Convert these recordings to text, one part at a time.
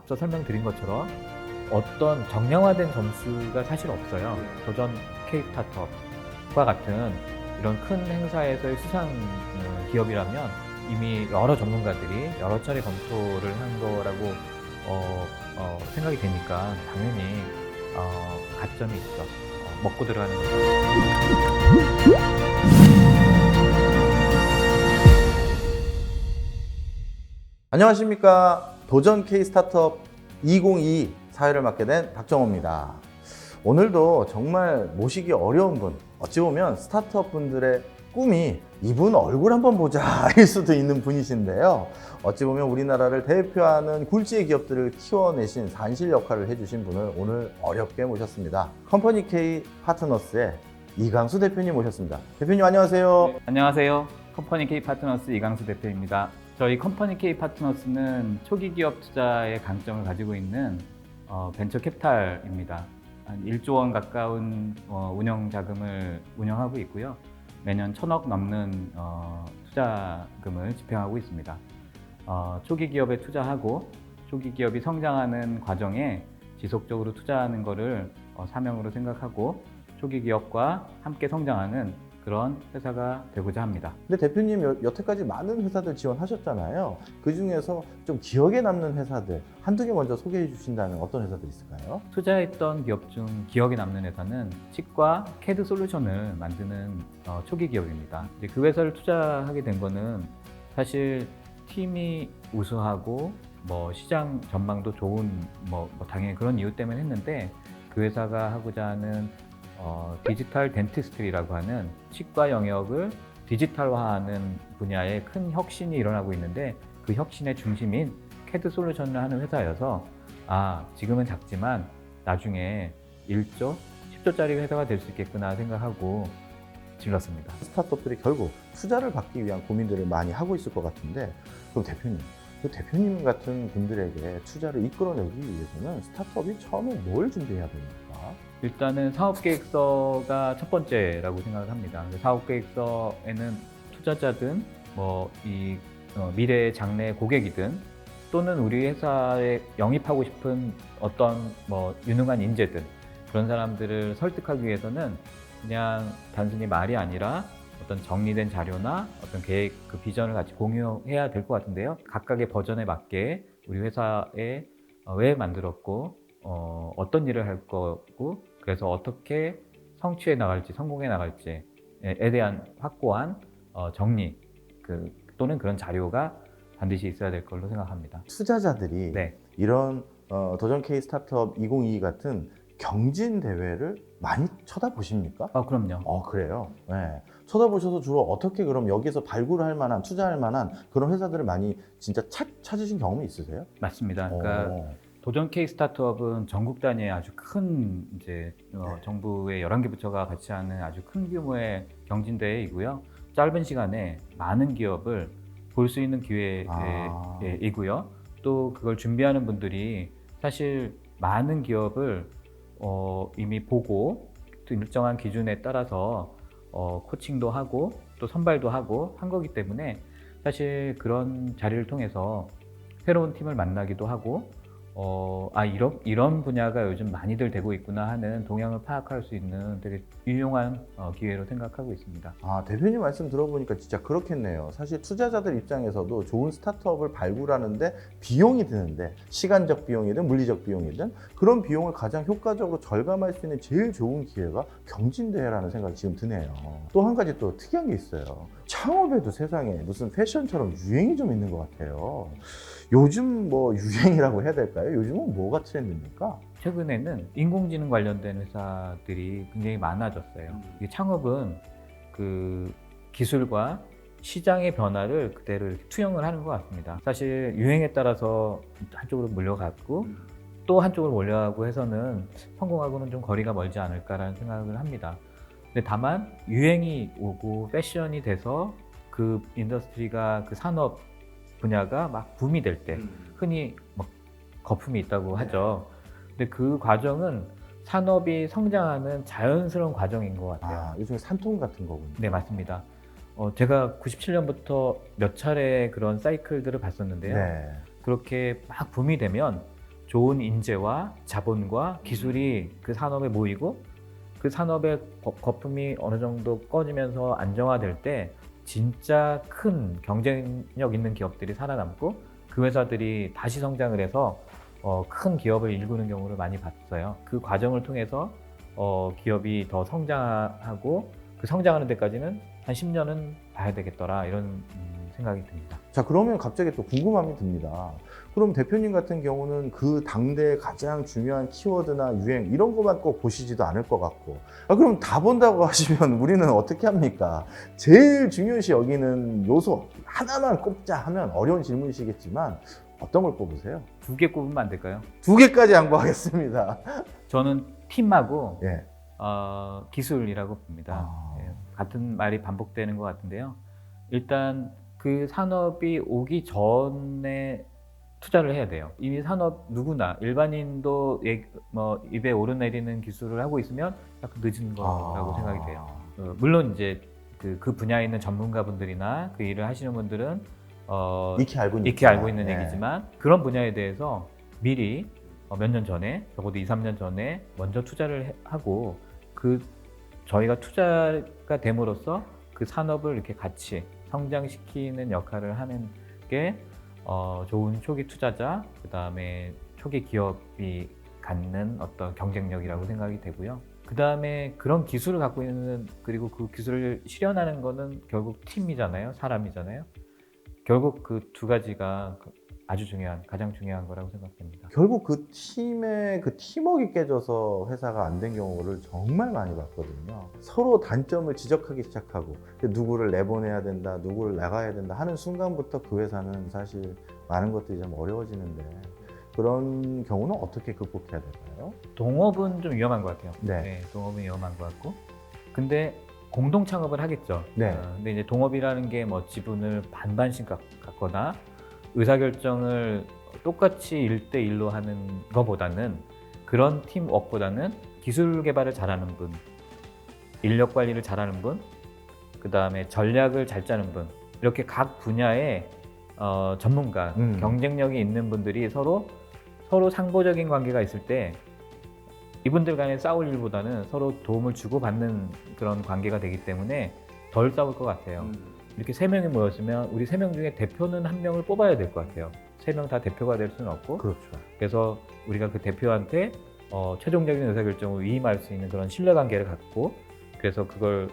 앞서 설명드린 것처럼 어떤 정량화된 점수가 사실 없어요. 도전 K-스타트업과 같은 이런 큰 행사에서의 수상 기업이라면 이미 여러 전문가들이 여러 차례 검토를 한 거라고 생각이 되니까 당연히 가점이 있죠. 먹고 들어가는 거죠. 안녕하십니까. 도전 K 스타트업 2022 사회를 맡게 된 박정호입니다. 오늘도 정말 모시기 어려운 분, 어찌 보면 스타트업 분들의 꿈이 이분 얼굴 한번 보자 일 수도 있는 분이신데요. 어찌 보면 우리나라를 대표하는 굴지의 기업들을 키워내신 산실 역할을 해주신 분을 오늘 어렵게 모셨습니다. 컴퍼니 K 파트너스의 이강수 대표님 모셨습니다. 대표님 안녕하세요. 네, 안녕하세요. 컴퍼니 K 파트너스 이강수 대표입니다. 저희 컴퍼니 K 파트너스는 초기 기업 투자의 강점을 가지고 있는 벤처 캐피탈입니다. 한 1조 원 가까운 운영 자금을 운영하고 있고요. 매년 1,000억 넘는 투자금을 집행하고 있습니다. 초기 기업에 투자하고 초기 기업이 성장하는 과정에 지속적으로 투자하는 것을 사명으로 생각하고 초기 기업과 함께 성장하는 그런 회사가 되고자 합니다. 근데 대표님 여태까지 많은 회사들 지원하셨잖아요. 그 중에서 좀 기억에 남는 회사들 한두 개 먼저 소개해 주신다면 어떤 회사들 있을까요? 투자했던 기업 중 기억에 남는 회사는 치과 캐드 솔루션을 만드는 초기 기업입니다. 이제 그 회사를 투자하게 된 거는 사실 팀이 우수하고 시장 전망도 좋은 당연히 그런 이유 때문에 했는데 그 회사가 하고자 하는 디지털 덴티스트리라고 하는 치과 영역을 디지털화하는 분야에 큰 혁신이 일어나고 있는데 그 혁신의 중심인 캐드 솔루션을 하는 회사여서 지금은 작지만 나중에 1조, 10조짜리 회사가 될 수 있겠구나 생각하고 질렀습니다. 스타트업들이 결국 투자를 받기 위한 고민들을 많이 하고 있을 것 같은데 그럼 대표님 같은 분들에게 투자를 이끌어내기 위해서는 스타트업이 처음에 뭘 준비해야 됩니까? 일단은 사업계획서가 첫 번째라고 생각을 합니다. 사업계획서에는 투자자든 미래의 장래 고객이든 또는 우리 회사에 영입하고 싶은 어떤 유능한 인재든 그런 사람들을 설득하기 위해서는 그냥 단순히 말이 아니라 어떤 정리된 자료나 어떤 계획, 그 비전을 같이 공유해야 될 것 같은데요. 각각의 버전에 맞게 우리 회사에 왜 만들었고 어떤 일을 할 거고 그래서 어떻게 성취해 나갈지 성공해 나갈지에 대한 확고한 정리 또는 그런 자료가 반드시 있어야 될 걸로 생각합니다. 투자자들이 네. 이런 도전 K 스타트업 2022 같은 경진 대회를 많이 쳐다보십니까? 그럼요. 그래요. 네. 쳐다보셔서 주로 어떻게 그럼 여기서 발굴할 만한 투자할 만한 그런 회사들을 많이 진짜 찾으신 경험이 있으세요? 맞습니다. 그러니까 도전 K 스타트업은 전국 단위의 아주 큰 정부의 11개 부처가 같이 하는 아주 큰 규모의 경진대회이고요. 짧은 시간에 많은 기업을 볼 수 있는 기회이고요. 또 그걸 준비하는 분들이 사실 많은 기업을 이미 보고 또 일정한 기준에 따라서 코칭도 하고 또 선발도 하고 한 거기 때문에 사실 그런 자리를 통해서 새로운 팀을 만나기도 하고 이런 분야가 요즘 많이들 되고 있구나 하는 동향을 파악할 수 있는 되게 유용한 기회로 생각하고 있습니다. 대표님 말씀 들어보니까 진짜 그렇겠네요. 사실 투자자들 입장에서도 좋은 스타트업을 발굴하는데 비용이 드는데 시간적 비용이든 물리적 비용이든 그런 비용을 가장 효과적으로 절감할 수 있는 제일 좋은 기회가 경진대회라는 생각이 지금 드네요. 또 한 가지 또 특이한 게 있어요. 창업에도 세상에 무슨 패션처럼 유행이 좀 있는 것 같아요. 요즘 유행이라고 해야 될까요? 요즘은 뭐가 트렌드입니까? 최근에는 인공지능 관련된 회사들이 굉장히 많아졌어요. 이 창업은 그 기술과 시장의 변화를 그대로 이렇게 투영을 하는 것 같습니다. 사실 유행에 따라서 한쪽으로 몰려갔고 또 한쪽으로 몰려가고 해서는 성공하고는 좀 거리가 멀지 않을까라는 생각을 합니다. 근데 다만 유행이 오고 패션이 돼서 그 인더스트리가 그 산업 분야가 막 붐이 될 때 흔히 거품이 있다고 하죠. 근데 그 과정은 산업이 성장하는 자연스러운 과정인 것 같아요. 일종의 산통 같은 거군요. 네, 맞습니다. 제가 97년부터 몇 차례 그런 사이클들을 봤었는데요. 네. 그렇게 막 붐이 되면 좋은 인재와 자본과 기술이 그 산업에 모이고 그 산업의 거품이 어느 정도 꺼지면서 안정화될 때 진짜 큰 경쟁력 있는 기업들이 살아남고 그 회사들이 다시 성장을 해서 큰 기업을 일구는 경우를 많이 봤어요. 그 과정을 통해서 기업이 더 성장하고 그 성장하는 데까지는 한 10년은 봐야 되겠더라 이런 생각이 듭니다. 자, 그러면 갑자기 또 궁금함이 듭니다. 그럼 대표님 같은 경우는 그 당대의 가장 중요한 키워드나 유행 이런 것만 꼭 보시지도 않을 것 같고, 그럼 다 본다고 하시면 우리는 어떻게 합니까? 제일 중요시 여기는 요소 하나만 꼽자 하면 어려운 질문이시겠지만 어떤 걸 꼽으세요? 2개 꼽으면 안 될까요? 2개까지 양보하겠습니다. 저는 팀하고 예. 기술이라고 봅니다. 아. 예, 같은 말이 반복되는 것 같은데요. 일단 그 산업이 오기 전에 투자를 해야 돼요. 이미 산업 누구나 일반인도 입에 오르내리는 기술을 하고 있으면 약간 늦은 거라고 생각이 돼요. 물론 이제 그 분야에 있는 전문가분들이나 그 일을 하시는 분들은 익히 알고 있는 네. 얘기지만 그런 분야에 대해서 미리 몇 년 전에 적어도 2, 3년 전에 먼저 투자를 하고 저희가 투자가 됨으로써 그 산업을 이렇게 같이 성장시키는 역할을 하는 게 좋은 초기 투자자, 그 다음에 초기 기업이 갖는 어떤 경쟁력이라고 생각이 되고요. 그 다음에 그런 기술을 갖고 있는, 그리고 그 기술을 실현하는 거는 결국 팀이잖아요. 사람이잖아요. 결국 그 2가지가 아주 가장 중요한 거라고 생각됩니다. 결국 그 팀의 그 팀워크가 깨져서 회사가 안 된 경우를 정말 많이 봤거든요. 서로 단점을 지적하기 시작하고 누구를 내보내야 된다, 누구를 나가야 된다 하는 순간부터 그 회사는 사실 많은 것들이 좀 어려워지는데 그런 경우는 어떻게 극복해야 될까요? 동업은 좀 위험한 것 같아요. 네. 동업은 위험한 것 같고. 근데 공동 창업을 하겠죠. 네. 근데 이제 동업이라는 게 뭐 지분을 반반씩 갖거나 의사결정을 똑같이 1대1로 하는 것보다는, 그런 팀워크보다는 기술 개발을 잘하는 분, 인력 관리를 잘하는 분, 그 다음에 전략을 잘 짜는 분, 이렇게 각 분야의 전문가, 경쟁력이 있는 분들이 서로 상보적인 관계가 있을 때 이분들 간에 싸울 일보다는 서로 도움을 주고받는 그런 관계가 되기 때문에 덜 싸울 것 같아요. 이렇게 3명이 모였으면 우리 3명 중에 대표는 1명을 뽑아야 될 것 같아요. 3명 다 대표가 될 수는 없고. 그렇죠. 그래서 우리가 그 대표한테 최종적인 의사결정을 위임할 수 있는 그런 신뢰관계를 갖고, 그래서 그걸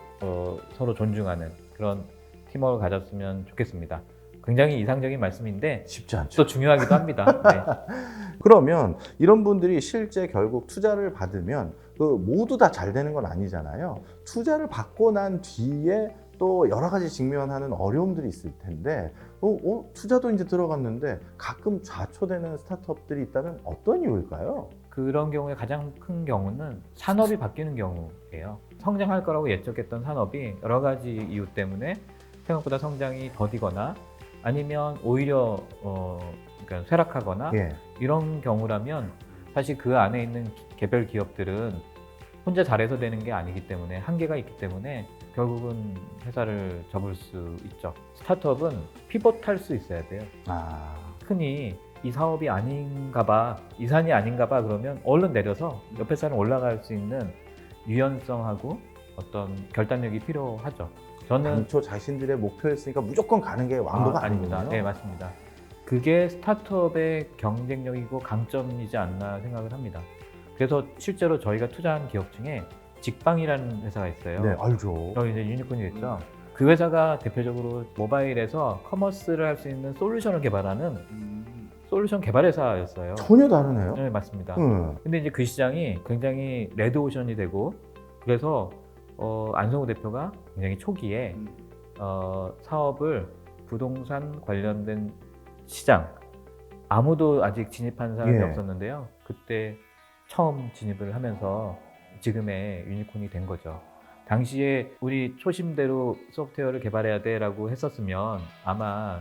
서로 존중하는 그런 팀워크를 가졌으면 좋겠습니다. 굉장히 이상적인 말씀인데 쉽지 않죠. 또 중요하기도 합니다. 네. 그러면 이런 분들이 실제 결국 투자를 받으면 모두 다 잘 되는 건 아니잖아요. 투자를 받고 난 뒤에 또 여러 가지 직면하는 어려움들이 있을 텐데 투자도 이제 들어갔는데 가끔 좌초되는 스타트업들이 있다면 어떤 이유일까요? 그런 경우에 가장 큰 경우는 산업이 바뀌는 경우예요. 성장할 거라고 예측했던 산업이 여러 가지 이유 때문에 생각보다 성장이 더디거나 아니면 오히려 그러니까 쇠락하거나 예. 이런 경우라면 사실 그 안에 있는 개별 기업들은 혼자 잘해서 되는 게 아니기 때문에 한계가 있기 때문에 결국은 회사를 접을 수 있죠. 스타트업은 피벗할 수 있어야 돼요. 흔히 이 사업이 아닌가 봐, 이 산이 아닌가 봐 그러면 얼른 내려서 옆에 산을 올라갈 수 있는 유연성하고 어떤 결단력이 필요하죠. 저는 당초 자신들의 목표였으니까 무조건 가는 게 왕도가 아닙니다. 아니군요. 네, 맞습니다. 그게 스타트업의 경쟁력이고 강점이지 않나 생각을 합니다. 그래서 실제로 저희가 투자한 기업 중에 직방이라는 회사가 있어요. 네, 알죠. 저희 이제 유니콘이 됐죠. 그 회사가 대표적으로 모바일에서 커머스를 할 수 있는 솔루션을 개발하는 솔루션 개발 회사였어요. 전혀 다르네요. 네, 맞습니다. 근데 이제 그 시장이 굉장히 레드오션이 되고, 그래서 안성우 대표가 굉장히 초기에 사업을 부동산 관련된 시장, 아무도 아직 진입한 사람이 예. 없었는데요. 그때 처음 진입을 하면서 지금의 유니콘이 된 거죠. 당시에 우리 초심대로 소프트웨어를 개발해야 돼라고 했었으면 아마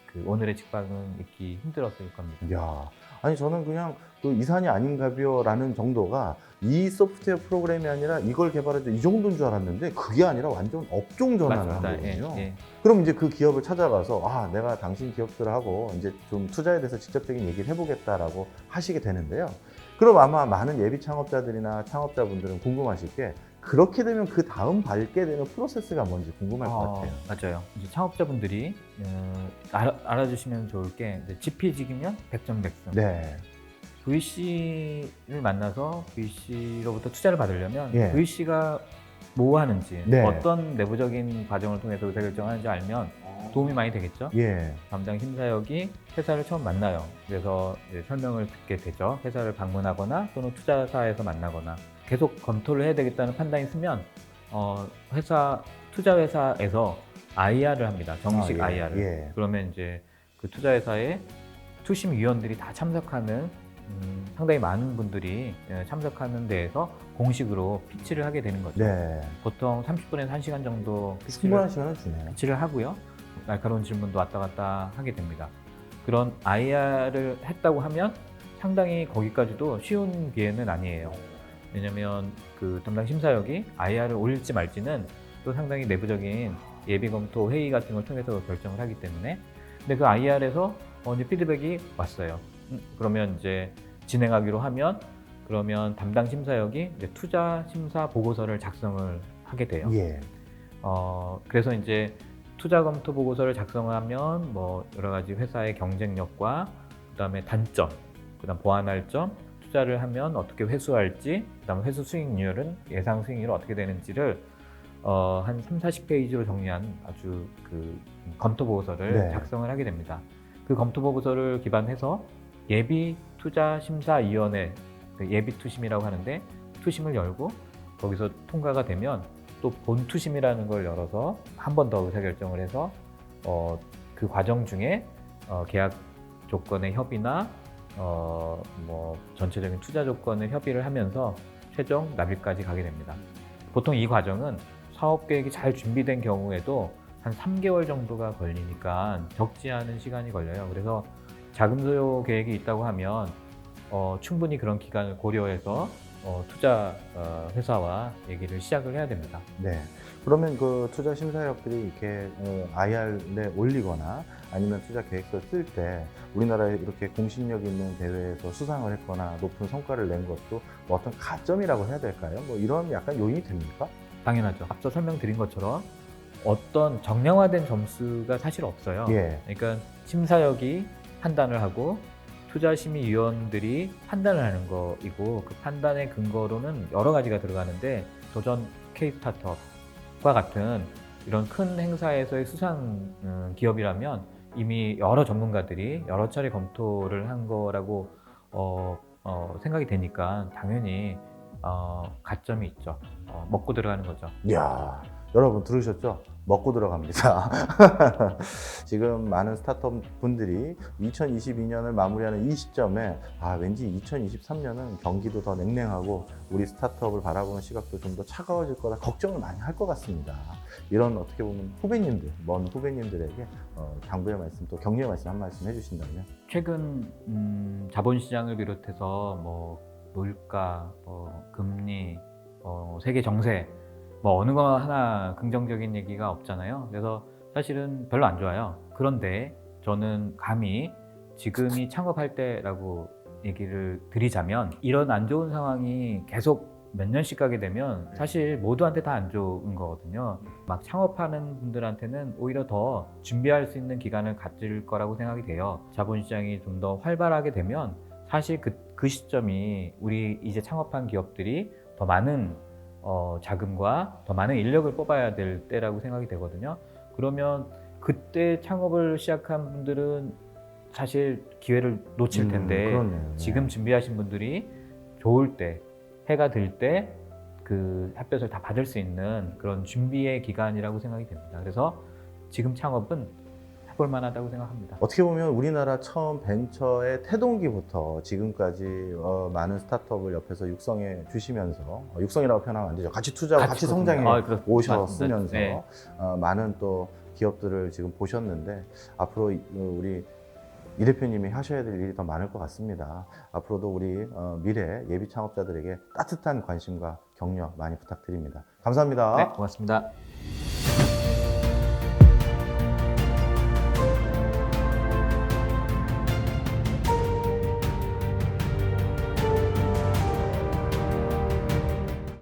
그 오늘의 직방은 있기 힘들었을 겁니다. 이야, 아니 저는 그냥 그 이산이 아닌가벼라는 정도가 이 소프트웨어 프로그램이 아니라 이걸 개발해도 이 정도인 줄 알았는데 그게 아니라 완전 업종 전환을 한 맞습니다. 거거든요. 예. 그럼 이제 그 기업을 찾아가서 아 내가 당신 기업들하고 이제 좀 투자에 대해서 직접적인 얘기를 해보겠다라고 하시게 되는데요. 그럼 아마 많은 예비 창업자들이나 창업자분들은 궁금하실 게 그렇게 되면 그 다음 밟게 되는 프로세스가 뭔지 궁금할 것 같아요. 맞아요. 이제 창업자분들이 알아주시면 좋을 게 이제 지피지기면 백전백승. 네. VC를 만나서 VC로부터 투자를 받으려면 예. VC가 뭐 하는지, 네. 어떤 내부적인 과정을 통해서 의사결정하는지 알면 도움이 많이 되겠죠. 예. 담당 심사역이 회사를 처음 만나요. 그래서 이제 설명을 듣게 되죠. 회사를 방문하거나 또는 투자사에서 만나거나 계속 검토를 해야 되겠다는 판단이 있으면 투자 회사에서 IR을 합니다. 정식 예. IR을. 예. 그러면 이제 그 투자 회사에 투심 위원들이 다 참석하는 상당히 많은 분들이 참석하는 데에서 공식으로 피치를 하게 되는 거죠. 네. 보통 30분에서 1시간 정도 충분한 시간을 주네요. 피치를 하고요. 날카로운 질문도 왔다 갔다 하게 됩니다. 그런 IR을 했다고 하면 상당히 거기까지도 쉬운 기회는 아니에요. 왜냐하면 그 담당 심사역이 IR을 올릴지 말지는 또 상당히 내부적인 예비 검토 회의 같은 걸 통해서 결정을 하기 때문에 근데 그 IR에서 이제 피드백이 왔어요. 그러면 이제 진행하기로 하면 그러면 담당 심사역이 이제 투자 심사 보고서를 작성을 하게 돼요. 예. 그래서 이제 투자 검토 보고서를 작성하면 뭐 여러 가지 회사의 경쟁력과 그다음에 단점, 그다음 보완할 점, 투자를 하면 어떻게 회수할지, 그다음 회수 수익률은 예상 수익률은 어떻게 되는지를 한 30-40페이지로 정리한 아주 그 검토 보고서를 네. 작성을 하게 됩니다. 그 검토 보고서를 기반해서 예비 투자 심사위원회, 예비 투심이라고 하는데 투심을 열고 거기서 통과가 되면 또 본 투심이라는 걸 열어서 한 번 더 의사결정을 해서 그 과정 중에 계약 조건의 협의나 뭐 전체적인 투자 조건을 협의를 하면서 최종 납입까지 가게 됩니다. 보통 이 과정은 사업 계획이 잘 준비된 경우에도 한 3개월 정도가 걸리니까 적지 않은 시간이 걸려요. 그래서 자금 소요 계획이 있다고 하면 충분히 그런 기간을 고려해서 투자 회사와 얘기를 시작을 해야 됩니다. 네. 그러면 그 투자 심사역들이 이렇게 IR에 올리거나 아니면 투자 계획서 쓸 때 우리나라에 이렇게 공신력 있는 대회에서 수상을 했거나 높은 성과를 낸 것도 뭐 어떤 가점이라고 해야 될까요? 뭐 이런 약간 요인이 됩니까? 당연하죠. 앞서 설명드린 것처럼 어떤 정량화된 점수가 사실 없어요. 예. 그러니까 심사역이 판단을 하고 투자심의위원들이 판단을 하는 거이고 그 판단의 근거로는 여러 가지가 들어가는데 도전 K-스타트업과 같은 이런 큰 행사에서의 수상 기업이라면 이미 여러 전문가들이 여러 차례 검토를 한 거라고 생각이 되니까 당연히 가점이 있죠. 먹고 들어가는 거죠. 이야, 여러분 들으셨죠? 먹고 들어갑니다. 지금 많은 스타트업 분들이 2022년을 마무리하는 이 시점에 왠지 2023년은 경기도 더 냉랭하고 우리 스타트업을 바라보는 시각도 좀 더 차가워질 거다 걱정을 많이 할 것 같습니다. 이런 어떻게 보면 후배님들, 먼 후배님들에게 당부의 말씀 또 격려의 말씀 한 말씀 해주신다면? 최근 자본시장을 비롯해서 뭐 물가, 금리, 세계 정세 어느 거 하나 긍정적인 얘기가 없잖아요. 그래서 사실은 별로 안 좋아요. 그런데 저는 감히 지금이 창업할 때라고 얘기를 드리자면 이런 안 좋은 상황이 계속 몇 년씩 가게 되면 사실 모두한테 다 안 좋은 거거든요. 막 창업하는 분들한테는 오히려 더 준비할 수 있는 기간을 가질 거라고 생각이 돼요. 자본시장이 좀 더 활발하게 되면 사실 그 시점이 우리 이제 창업한 기업들이 더 많은 자금과 더 많은 인력을 뽑아야 될 때라고 생각이 되거든요. 그러면 그때 창업을 시작한 분들은 사실 기회를 놓칠 텐데 그렇네요. 지금 준비하신 분들이 좋을 때, 해가 들 때 그 햇볕을 다 받을 수 있는 그런 준비의 기간이라고 생각이 됩니다. 그래서 지금 창업은 해볼 만하다고 생각합니다. 어떻게 보면 우리나라 처음 벤처의 태동기부터 지금까지 많은 스타트업을 옆에서 육성해 주시면서 육성이라고 표현하면 안 되죠. 같이 투자하고 같이 성장해 오셨으면서 네. 많은 또 기업들을 지금 보셨는데 앞으로 우리 이 대표님이 하셔야 될 일이 더 많을 것 같습니다. 앞으로도 우리 미래 예비 창업자들에게 따뜻한 관심과 격려 많이 부탁드립니다. 감사합니다. 네, 고맙습니다.